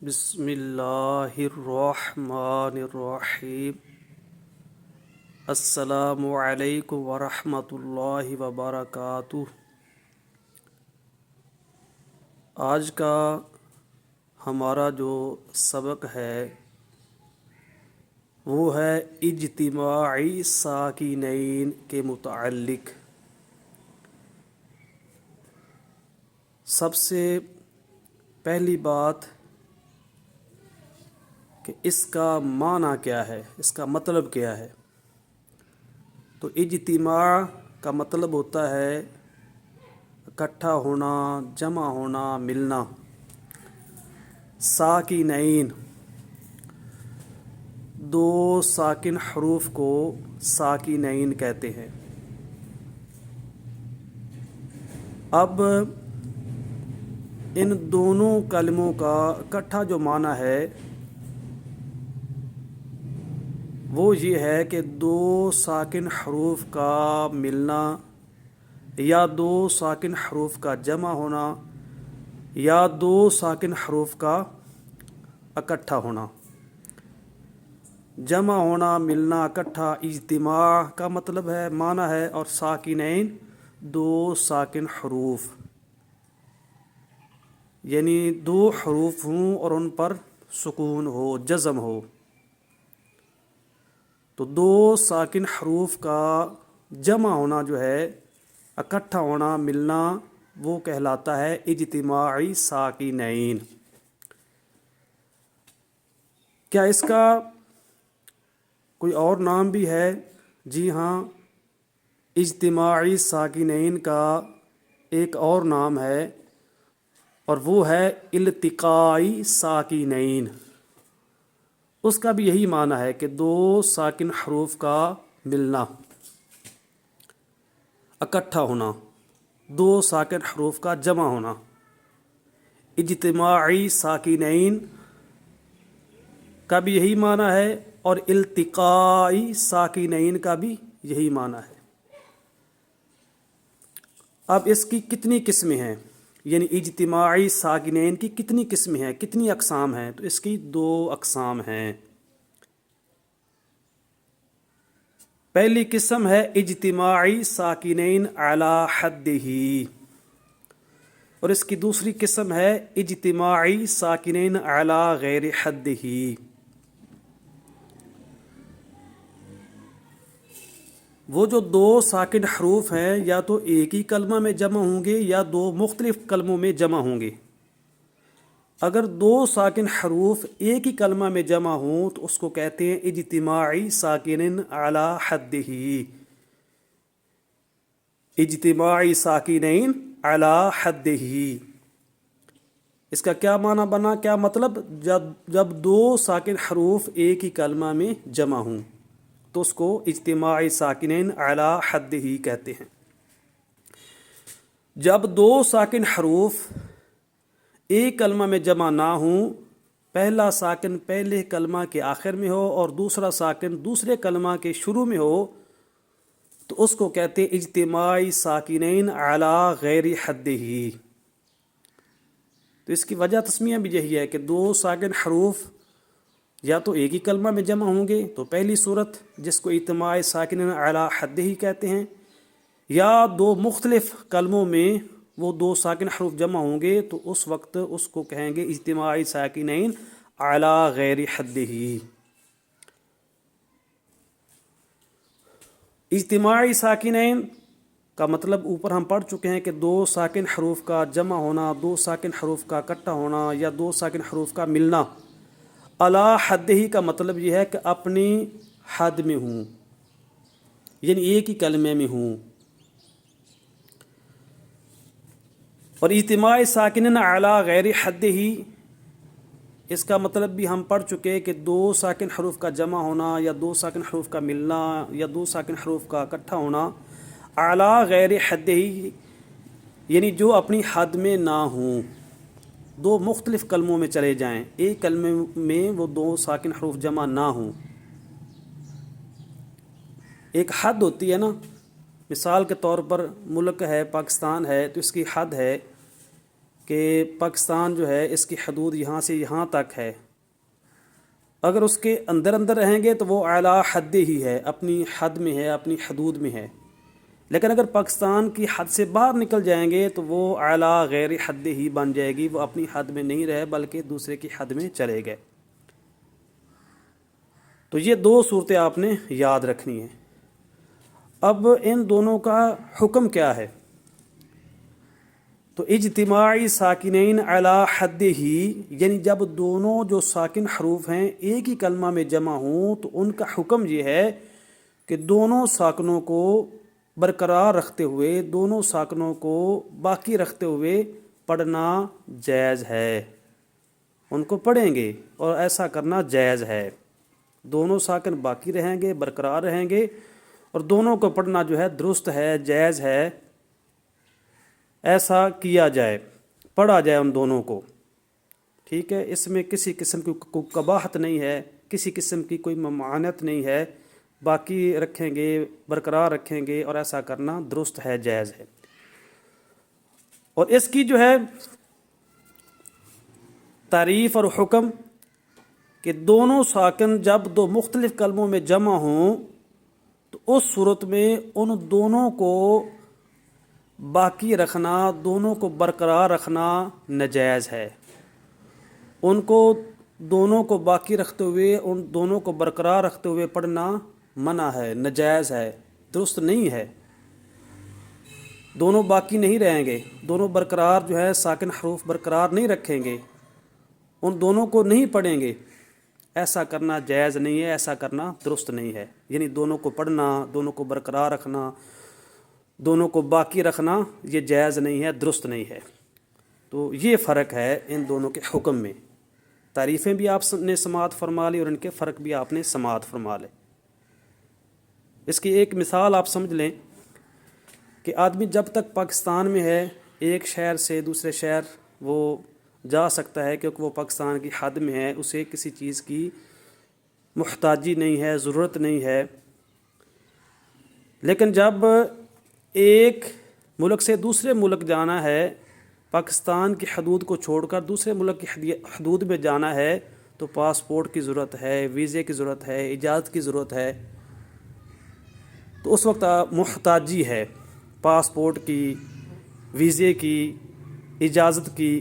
بسم اللہ الرحمن الرحیم۔ السلام علیکم ورحمۃ اللہ وبرکاتہ۔ آج کا ہمارا جو سبق ہے وہ ہے اجتماعی ساکنین کے متعلق۔ سب سے پہلی بات کہ اس کا معنی کیا ہے، اس کا مطلب کیا ہے۔ تو اجتماع کا مطلب ہوتا ہے اکٹھا ہونا، جمع ہونا، ملنا۔ ساکنین، دو ساکن حروف کو ساکنین کہتے ہیں۔ اب ان دونوں کلموں کا اکٹھا جو معنی ہے وہ یہ ہے کہ دو ساکن حروف کا ملنا یا دو ساکن حروف کا جمع ہونا یا دو ساکن حروف کا اکٹھا ہونا۔ جمع ہونا، ملنا، اکٹھا اجتماع کا مطلب ہے، معنی ہے، اور ساکنین دو ساکن حروف، یعنی دو حروف ہوں اور ان پر سکون ہو، جزم ہو۔ تو دو ساکن حروف کا جمع ہونا جو ہے، اکٹھا ہونا، ملنا، وہ کہلاتا ہے اجتماعی ساکنین۔ کیا اس کا کوئی اور نام بھی ہے؟ جی ہاں، اجتماعی ساکنین کا ایک اور نام ہے اور وہ ہے التقائی ساکنین۔ اس کا بھی یہی معنی ہے کہ دو ساکن حروف کا ملنا، اکٹھا ہونا، دو ساکن حروف کا جمع ہونا۔ اجتماعی ساکنین کا بھی یہی معنی ہے اور التقائی ساکنین کا بھی یہی معنی ہے۔ اب اس کی کتنی قسمیں ہیں، یعنی اجتماعی ساکنین کی کتنی قسمیں ہیں، کتنی اقسام ہیں؟ تو اس کی دو اقسام ہیں۔ پہلی قسم ہے اجتماعی ساکنین علی حدہ، اور اس کی دوسری قسم ہے اجتماعی ساکنین علی غیر حدہ۔ وہ جو دو ساکن حروف ہیں یا تو ایک ہی کلمہ میں جمع ہوں گے یا دو مختلف کلموں میں جمع ہوں گے۔ اگر دو ساکن حروف ایک ہی کلمہ میں جمع ہوں تو اس کو کہتے ہیں اجتماعی ساکنین علی حدہ، اجتماعی ساکنین علی حدہ۔ اس کا کیا معنی بنا، کیا مطلب؟ جب دو ساکن حروف ایک ہی کلمہ میں جمع ہوں تو اس کو اجتماعی ساکنین علی حدہ کہتے ہیں۔ جب دو ساکن حروف ایک کلمہ میں جمع نہ ہوں، پہلا ساکن پہلے کلمہ کے آخر میں ہو اور دوسرا ساکن دوسرے کلمہ کے شروع میں ہو، تو اس کو کہتے ہیں اجتماعی ساکنین علی غیر حدہ۔ تو اس کی وجہ تسمیہ بھی یہی ہے کہ دو ساکن حروف یا تو ایک ہی کلمہ میں جمع ہوں گے تو پہلی صورت جس کو اجتماعی ساکنین علی حدہ کہتے ہیں، یا دو مختلف کلموں میں وہ دو ساکن حروف جمع ہوں گے تو اس وقت اس کو کہیں گے اجتماعی ساکنین علی غیر حدہ۔ اجتماعی ساکنین کا مطلب اوپر ہم پڑھ چکے ہیں کہ دو ساکن حروف کا جمع ہونا، دو ساکن حروف کا اکٹھا ہونا یا دو ساکن حروف کا ملنا۔ علی حدہ کا مطلب یہ ہے کہ اپنی حد میں ہوں، یعنی ایک ہی کلمے میں ہوں۔ اور اجتماعی ساکنین علی غیر حدہ، اس کا مطلب بھی ہم پڑھ چکے کہ دو ساکن حروف کا جمع ہونا یا دو ساکن حروف کا ملنا یا دو ساکن حروف کا اکٹھا ہونا۔ علی غیر حدہ یعنی جو اپنی حد میں نہ ہوں، دو مختلف کلموں میں چلے جائیں، ایک کلمے میں وہ دو ساکن حروف جمع نہ ہوں۔ ایک حد ہوتی ہے نا، مثال کے طور پر ملک ہے، پاکستان ہے، تو اس کی حد ہے کہ پاکستان جو ہے اس کی حدود یہاں سے یہاں تک ہے، اگر اس کے اندر اندر رہیں گے تو وہ اعلیٰ حد ہی ہے، اپنی حد میں ہے، اپنی حدود میں ہے. لیکن اگر پاکستان کی حد سے باہر نکل جائیں گے تو وہ اعلیٰ غیر حد ہی بن جائے گی، وہ اپنی حد میں نہیں رہے بلکہ دوسرے کی حد میں چلے گئے. تو یہ دو صورتیں آپ نے یاد رکھنی ہیں. اب ان دونوں کا حکم کیا ہے؟ تو اجتماعی ساکنین علی حد ہی، یعنی جب دونوں جو ساکن حروف ہیں ایک ہی کلمہ میں جمع ہوں تو ان کا حکم یہ ہے کہ دونوں ساکنوں کو برقرار رکھتے ہوئے، دونوں ساکنوں کو باقی رکھتے ہوئے پڑھنا جائز ہے. ان کو پڑھیں گے اور ایسا کرنا جائز ہے. دونوں ساکن باقی رہیں گے، برقرار رہیں گے، اور دونوں کو پڑھنا جو ہے درست ہے، جائز ہے. ایسا کیا جائے، پڑھا جائے ان دونوں کو. ٹھیک ہے، اس میں کسی قسم کی کوئی قباحت نہیں ہے، کسی قسم کی کوئی ممانعت نہیں ہے. باقی رکھیں گے، برقرار رکھیں گے، اور ایسا کرنا درست ہے، جائز ہے. اور اس کی جو ہے تعریف اور حکم کہ دونوں ساکن جب دو مختلف کلموں میں جمع ہوں تو اس صورت میں ان دونوں کو باقی رکھنا، دونوں کو برقرار رکھنا ناجائز ہے. ان کو دونوں کو باقی رکھتے ہوئے، ان دونوں کو برقرار رکھتے ہوئے پڑھنا منع ہے، ناجائز ہے، درست نہیں ہے. دونوں باقی نہیں رہیں گے، دونوں برقرار جو ہے ساکن حروف برقرار نہیں رکھیں گے، ان دونوں کو نہیں پڑھیں گے. ایسا کرنا جائز نہیں ہے، ایسا کرنا درست نہیں ہے. یعنی دونوں کو پڑھنا، دونوں کو برقرار رکھنا، دونوں کو باقی رکھنا یہ جائز نہیں ہے، درست نہیں ہے. تو یہ فرق ہے ان دونوں کے حکم میں. تعریفیں بھی آپ نے سماعت فرما لی اور ان کے فرق بھی آپ نے سماعت فرما لے. اس کی ایک مثال آپ سمجھ لیں کہ آدمی جب تک پاکستان میں ہے ایک شہر سے دوسرے شہر وہ جا سکتا ہے کیونکہ وہ پاکستان کی حد میں ہے، اسے کسی چیز کی محتاجی نہیں ہے، ضرورت نہیں ہے. لیکن جب ایک ملک سے دوسرے ملک جانا ہے، پاکستان کی حدود کو چھوڑ کر دوسرے ملک کی حدود میں جانا ہے تو پاسپورٹ کی ضرورت ہے، ویزے کی ضرورت ہے، اجازت کی ضرورت ہے. تو اس وقت محتاجی ہے پاسپورٹ کی، ویزے کی، اجازت کی.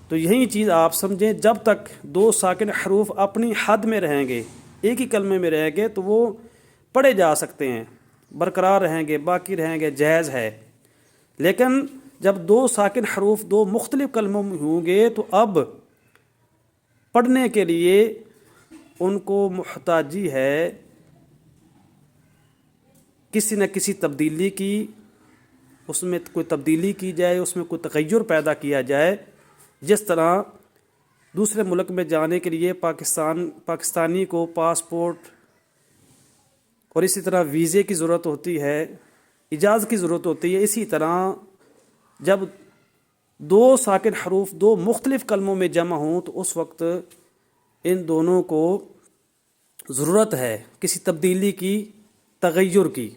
تو یہی چیز آپ سمجھیں، جب تک دو ساکن حروف اپنی حد میں رہیں گے، ایک ہی کلمے میں رہیں گے تو وہ پڑھے جا سکتے ہیں، برقرار رہیں گے، باقی رہیں گے، جائز ہے. لیکن جب دو ساکن حروف دو مختلف کلموں میں ہوں گے تو اب پڑھنے کے لیے ان کو محتاجی ہے کسی نہ کسی تبدیلی کی، اس میں کوئی تبدیلی کی جائے، اس میں کوئی تغیر پیدا کیا جائے. جس طرح دوسرے ملک میں جانے کے لیے پاکستانی کو پاسپورٹ اور اسی طرح ویزے کی ضرورت ہوتی ہے، اجازت کی ضرورت ہوتی ہے، اسی طرح جب دو ساکن حروف دو مختلف کلموں میں جمع ہوں تو اس وقت ان دونوں کو ضرورت ہے کسی تبدیلی کی، تغیر کی.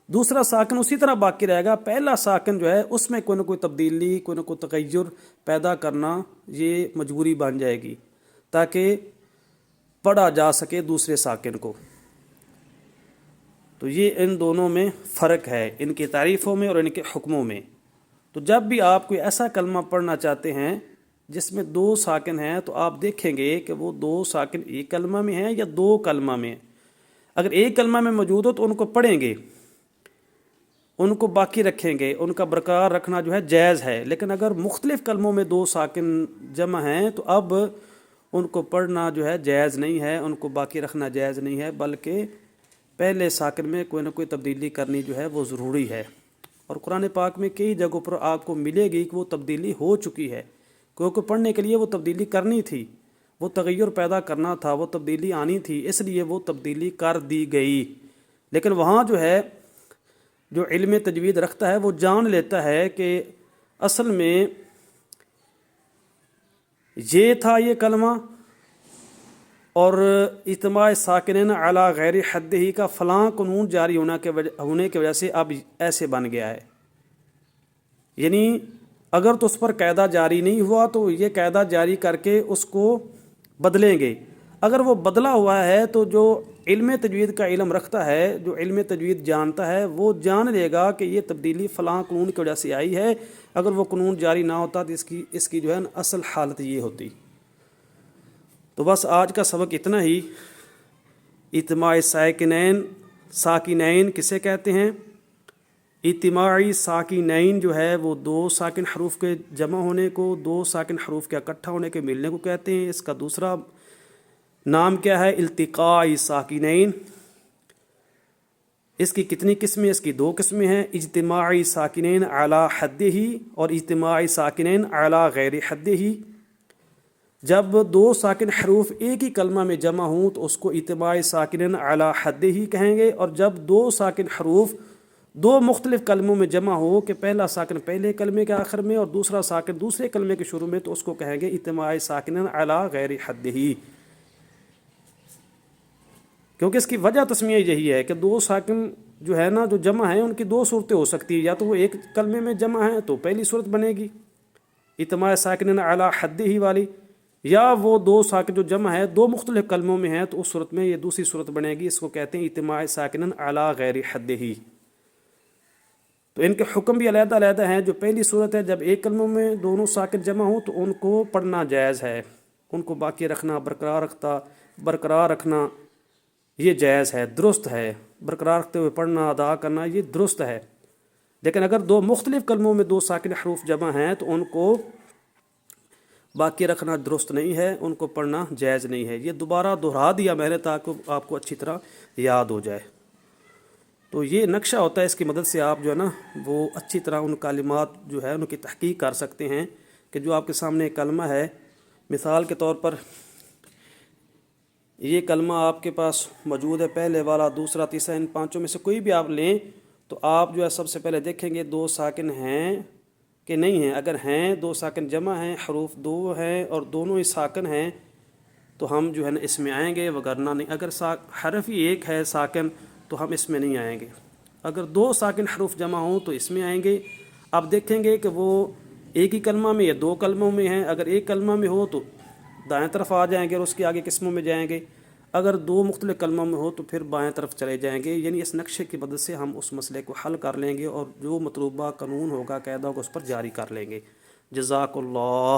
دوسرا ساکن اسی طرح باقی رہے گا، پہلا ساکن جو ہے اس میں کوئی نہ کوئی تبدیلی، کوئی نہ کوئی تغیر پیدا کرنا یہ مجبوری بن جائے گی تاکہ پڑھا جا سکے دوسرے ساکن کو. تو یہ ان دونوں میں فرق ہے، ان کی تعریفوں میں اور ان کے حکموں میں. تو جب بھی آپ کوئی ایسا کلمہ پڑھنا چاہتے ہیں جس میں دو ساکن ہیں تو آپ دیکھیں گے کہ وہ دو ساکن ایک کلمہ میں ہیں یا دو کلمہ میں. اگر ایک کلمہ میں موجود ہو تو ان کو پڑھیں گے، ان کو باقی رکھیں گے، ان کا برقرار رکھنا جو ہے جائز ہے. لیکن اگر مختلف کلموں میں دو ساکن جمع ہیں تو اب ان کو پڑھنا جو ہے جائز نہیں ہے، ان کو باقی رکھنا جائز نہیں ہے، بلکہ پہلے ساکن میں کوئی نہ کوئی تبدیلی کرنی جو ہے وہ ضروری ہے. اور قرآن پاک میں کئی جگہوں پر آپ کو ملے گی کہ وہ تبدیلی ہو چکی ہے، کیونکہ پڑھنے کے لیے وہ تبدیلی کرنی تھی، وہ تغیر پیدا کرنا تھا، وہ تبدیلی آنی تھی، اس لیے وہ تبدیلی کر دی گئی. لیکن وہاں جو ہے جو علم تجوید رکھتا ہے وہ جان لیتا ہے کہ اصل میں یہ تھا یہ کلمہ اور اجتماع ساکنین علی غیر حد ہی کا فلاں قانون جاری ہونے کی وجہ سے اب ایسے بن گیا ہے. یعنی اگر تو اس پر قاعدہ جاری نہیں ہوا تو یہ قاعدہ جاری کر کے اس کو بدلیں گے. اگر وہ بدلا ہوا ہے تو جو علم تجوید کا علم رکھتا ہے، جو علم تجوید جانتا ہے، وہ جان لے گا کہ یہ تبدیلی فلاں قانون کی وجہ سے آئی ہے. اگر وہ قانون جاری نہ ہوتا تو اس کی جو ہے اصل حالت یہ ہوتی. تو بس آج کا سبق اتنا ہی. اجتماع ساکنین کسے کہتے ہیں؟ اجتماعی ساکنین جو ہے وہ دو ساکن حروف کے جمع ہونے کو، دو ساکن حروف کے اکٹھا ہونے کے ملنے کو کہتے ہیں. اس کا دوسرا نام کیا ہے؟ التقاء ساکنین. اس کی کتنی قسمیں؟ اس کی دو قسمیں ہیں، اجتماعی ساکنین علی حدہ اور اجتماعی ساکنین علی غیر حدہ. جب دو ساکن حروف ایک ہی کلمہ میں جمع ہوں تو اس کو اجتماعی ساکنین علی حدہ ہی کہیں گے. اور جب دو ساکن حروف دو مختلف کلموں میں جمع ہو کہ پہلا ساکن پہلے کلمے کے آخر میں اور دوسرا ساکن دوسرے کلمے کے شروع میں، تو اس کو کہیں گے اجتماعی ساکنین علی غیر حدہ. کیونکہ اس کی وجہ تسمیہ یہی ہے کہ دو ساکن جو ہے نا جو جمع ہیں ان کی دو صورتیں ہو سکتی ہیں، یا تو وہ ایک کلمے میں جمع ہیں تو پہلی صورت بنے گی اجتماع ساکنین علی حدہ ہی والی، یا وہ دو ساکن جو جمع ہے دو مختلف کلموں میں ہیں تو اس صورت میں یہ دوسری صورت بنے گی. اس کو کہتے ہیں اجتماع ساکنین علی غیر حدہ ہی. تو ان کے حکم بھی علیحدہ علیحدہ ہیں. جو پہلی صورت ہے جب ایک کلموں میں دونوں ساکن جمع ہوں تو ان کو پڑھنا جائز ہے، ان کو باقی رکھنا، برقرار رکھنا یہ جائز ہے، درست ہے. برقرار رکھتے ہوئے پڑھنا، ادا کرنا یہ درست ہے. لیکن اگر دو مختلف کلموں میں دو ساکن حروف جمع ہیں تو ان کو باقی رکھنا درست نہیں ہے، ان کو پڑھنا جائز نہیں ہے. یہ دوبارہ دہرا دیا میں نے تاکہ آپ کو اچھی طرح یاد ہو جائے. تو یہ نقشہ ہوتا ہے، اس کی مدد سے آپ جو ہے نا وہ اچھی طرح ان کلمات جو ہے ان کی تحقیق کر سکتے ہیں کہ جو آپ کے سامنے کلمہ ہے، مثال کے طور پر یہ کلمہ آپ کے پاس موجود ہے، پہلے والا، دوسرا، تیسرا، ان پانچوں میں سے کوئی بھی آپ لیں تو آپ جو ہے سب سے پہلے دیکھیں گے دو ساکن ہیں کہ نہیں ہیں. اگر ہیں، دو ساکن جمع ہیں، حروف دو ہیں اور دونوں ہی ساکن ہیں تو ہم جو ہے نا اس میں آئیں گے، وگرنہ نہیں. اگر حرف ہی ایک ہے ساکن تو ہم اس میں نہیں آئیں گے. اگر دو ساکن حروف جمع ہوں تو اس میں آئیں گے. آپ دیکھیں گے کہ وہ ایک ہی کلمہ میں یا دو کلموں میں ہیں. اگر ایک کلمہ میں ہو تو دائیں طرف آ جائیں گے اور اس کے آگے قسموں میں جائیں گے. اگر دو مختلف کلموں میں ہو تو پھر بائیں طرف چلے جائیں گے. یعنی اس نقشے کی مدد سے ہم اس مسئلے کو حل کر لیں گے اور جو مطلوبہ قانون ہوگا، قاعدہ ہوگا، اس پر جاری کر لیں گے. جزاک اللہ.